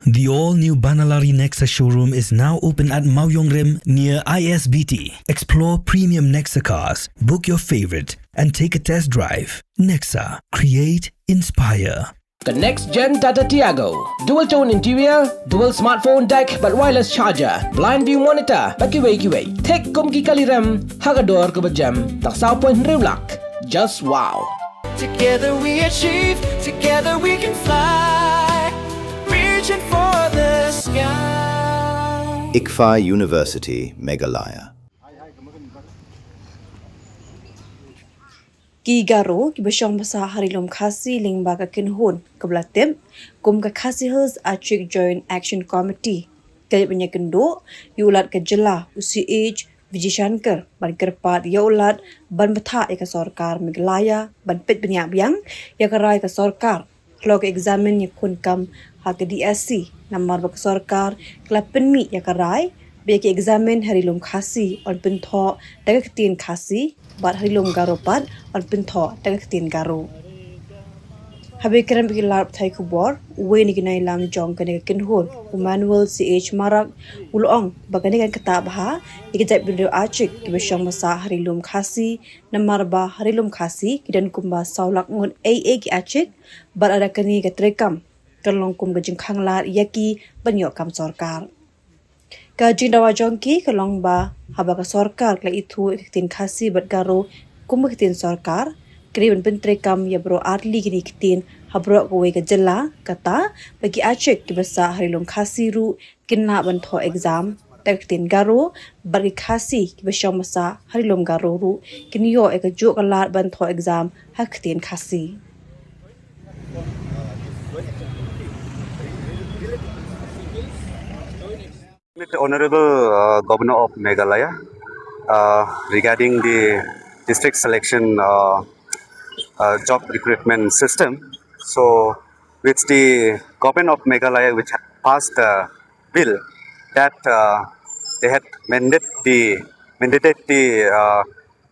The all-new Banalari Nexa showroom is now open at Mauyongrim near ISBT. Explore premium Nexa cars, book your favorite, and take a test drive. Nexa. Create, inspire. The next-gen Tata Tiago. Dual-tone interior, dual smartphone deck but wireless charger, blind view monitor, bakiway. Take kumki kaliram, hagador kubajam, taksao point riulak. Just wow. Together we achieve, together we can fly, reaching for the sky. ICFA University, Meghalaya. Ki garo ki besyong basa harilom Khasi lingba ka kinhun keblatem kum ka Khasi Hills Achik Joint Action Committee kaya punya kendo yulat ke jela UCH Vijishankar ban kerpat ya ulat ban betha ka sarkar Meghalaya ban pet banyak biang ya karai ka sarkar log examen ya kun kam ha ke DSC namar ba ka sarkar klapen mi ya karai be ke examen harilom Khasi on pentho daga Ktien Khasi bat harilom garo pat on pentho daga Ktien garo habe keram bi larp thai khubor we ni ginai lam jong kane kinhol Manuel CH Marak ulong bagani kan kata bha ikijat video Achik ki besyong masa harilom Khasi namar ba harilom Khasi kidan kumba saulak ngon AA ki Achik bat ada kani ka trekam kalong kum gajing khanglar yaki banyo kam sarkar Kajing dawa jongki kalong ba haba ka sarkar kla itu Ktien Khasi bat garo kum Ktien sarkar kriban pentrekam ya bro arli gini Ktien habro ko we ka jela kata bagi Achik ki basa harilom Khasi ru kinna ban tho exam tak Ktien garo bagi Khasi ki besyong masa harilom garo ru kinyo e ka jo kalat ban tho exam ha Ktien Khasi The Honorable Governor of Meghalaya regarding the district selection job recruitment system. So, which the government of Meghalaya, which had passed the bill that they had mandated the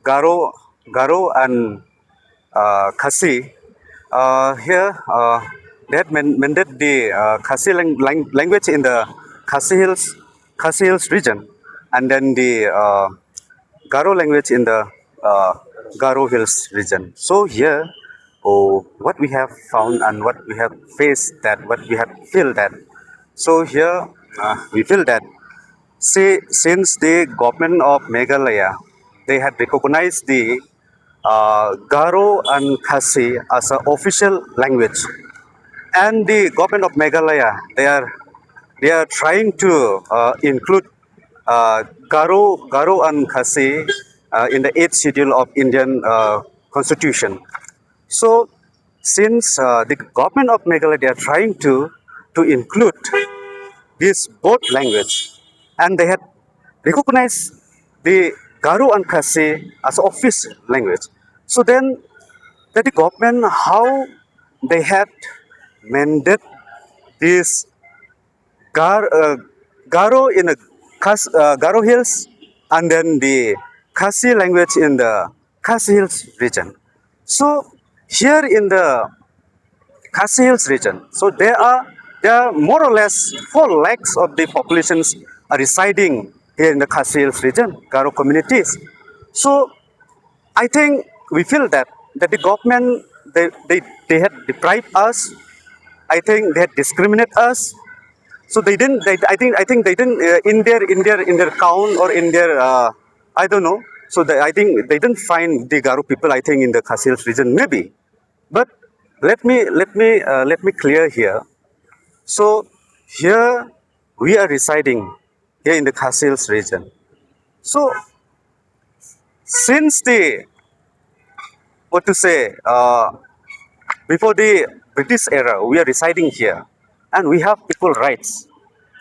Garo and Khasi. Here, they had mandated the Khasi language in the Khasi Hills region, and then the Garo language in the Garo Hills region. So here, what we have found and what we have faced that, what we have feel that. So here, we feel that, since the government of Meghalaya, they had recognized the Garo and Khasi as an official language, and the government of Meghalaya, they are trying to include Garo and Khasi in the 8th schedule of Indian Constitution. So, since the government of Meghalaya, they are trying to include this both language, and they had recognized the Garo and Khasi as official language. So then, the government, how they had mandated this Garo in the Garo Hills, and then the Khasi language in the Khasi Hills region. So here in the Khasi Hills region, so there are more or less 4 lakhs of the populations are residing here in the Khasi Hills region, Garo communities. So I think we feel that the government, they had deprived us. I think they had discriminated us. So they didn't. I think they didn't in their count or in their I don't know. So I think they didn't find the Garo people. I think in the Khasi Hills region maybe. But let me clear here. So here we are residing here in the Khasi Hills region. So since the before the British era, we are residing here. And we have equal rights.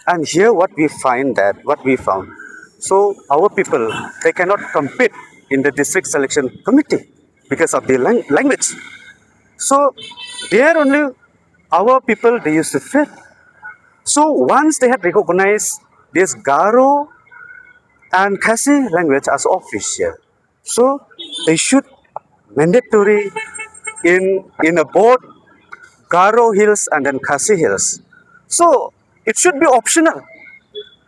And here what we found. So our people, they cannot compete in the district selection committee because of the language. So there only our people, they used to fit. So once they had recognized this Garo and Khasi language as official, so they should mandatory in a both Garo Hills and then Khasi Hills. So it should be optional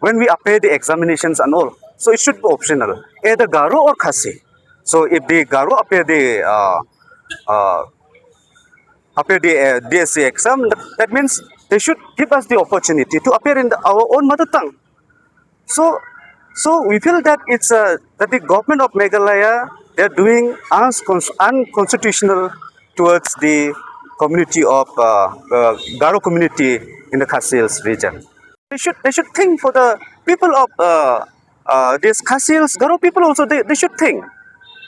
when we appear the examinations and all. So it should be optional, either Garo or Khasi. So if the Garo appear the DSC exam, that means they should give us the opportunity to appear in our own mother tongue. So we feel that it's that the government of Meghalaya, they're doing unconstitutional towards the community of Garo community in the Khasi Hills region. They should think for the people of these Khasi Hills, Garo people also. They should think.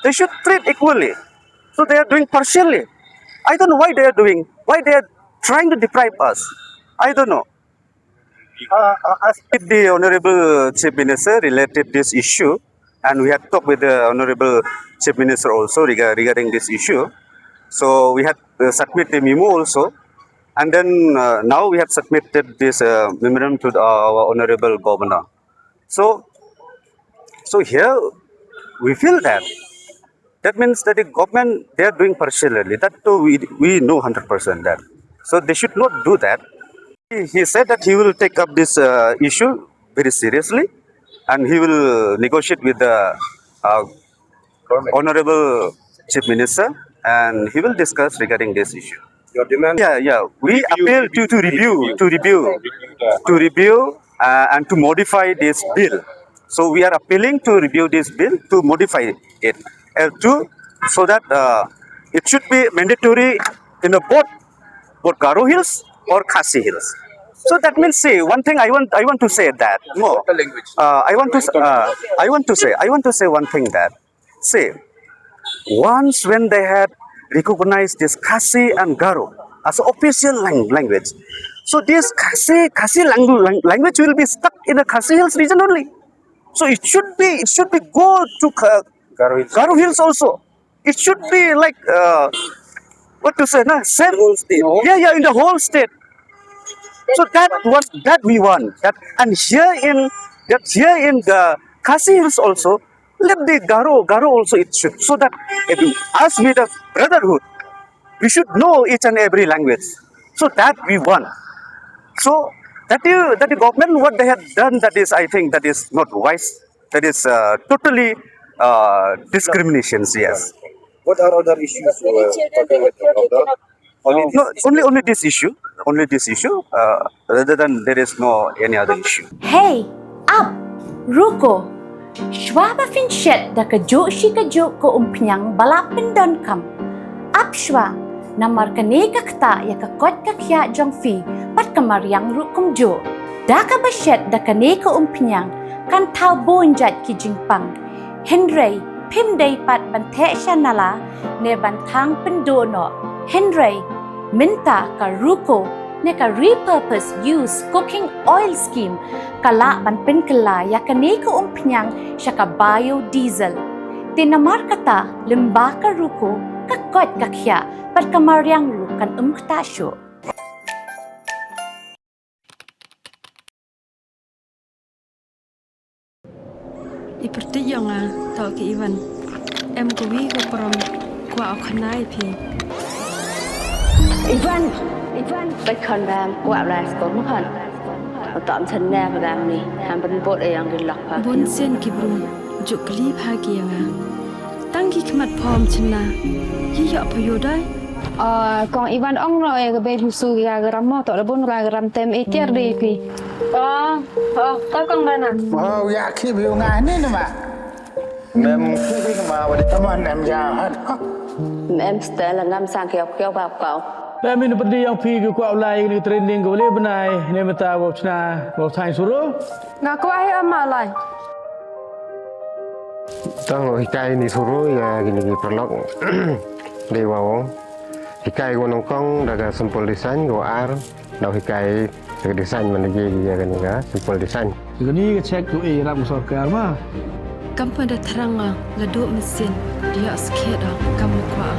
They should treat equally. So they are doing partially. I don't know why they are trying to deprive us. I don't know. As with the Honorable Chief Minister related this issue, and we had talked with the Honorable Chief Minister also regarding this issue. So we had submitted the memo also, and then now we have submitted this memorandum to our Honorable Governor. So here we feel that means that the government, they are doing partially. That too we know 100% that. So they should not do that. He said that he will take up this issue very seriously, and he will negotiate with the Honorable Chief Minister, and he will discuss regarding this issue. Your demand? Yeah. We appeal to review and to modify this bill. So we are appealing to review this bill to modify it, so that it should be mandatory in both Garo Hills or Khasi Hills. So that means, say one thing. I want to say that more. I want to say one thing that, say, once when they had recognized this Khasi and Garo as official language, so this Khasi language will be stuck in the Khasi Hills region only. So it should be go to Garo Hills also. It should be like what to say, na? Same. Yeah, in the whole state. So that we want. And here in the Khasi Hills also, let the Garo also it should. So that as with the brotherhood, we should know each and every language. So that we want. So that the government, what they have done, that is, I think, that is not wise. That is totally discriminations. Yes. What are other issues you were talking with the governor? Only this issue. Rather than there is no any other issue. Hey, up, Ruko. Shwa fin shet da kajo ko umpiang balapin don kam. Up shwa, namar kanega kta ya kakot kakya jong fi pat kamaryang rukum jo. Da ka bashet da kaneka umpiang kan tau bonjat ki jingpang. Henry, pim day pat bante shanala ne bantang pendono. Henry, minta ka Ruko ne ka repurpose use cooking oil scheme kala ban penkala ya kaneka umpiang siya ka biodiesel. Tinamar kata limba ka Ruko kakot kakya pat kamaryang rukan umktasyo. Iperti yang tau ke Iwan, em kuwi ke perom kuah kanai pi. Ivan,ไปคอนแรมกว่าลายสกอมคันตอมฉันแน่พลังนี่ทำเป็นบทเองกินหลักพา บนเส้นกิบรุมจุกลีพาเกียงตั้งกี่ขมัดพร้อมชนะยี่หยอกพยได้กองอีวันอ่องเราเองก็ไปดูสูกากระมอต่อระบนกากระเต็มเอเจอร์ดีพี่ก็กองมันอ่ะอยากขี้ผิวงานนี่นะมาแม่ขี้มาวันนี้ตะวันแม่ยาวฮะแม่สเตลงำสร้างเกี่ยวแบบเก่า Kami ni pergi yang pergi ke kuat ulai ni training ke boleh benai ni mata bau cina bau sain suruh. Ngaku ahi amalai. Tang hikai ni suruh ya gini perlok dewa. Hikai gua nongkong daga sempol desain gua ar dah hikai daga desain mana je dia kan ni sempol desain. Gini ke cek tu ram sokar mah. Kamu dah terang ngaduk mesin dia sikit dah kamu kuat.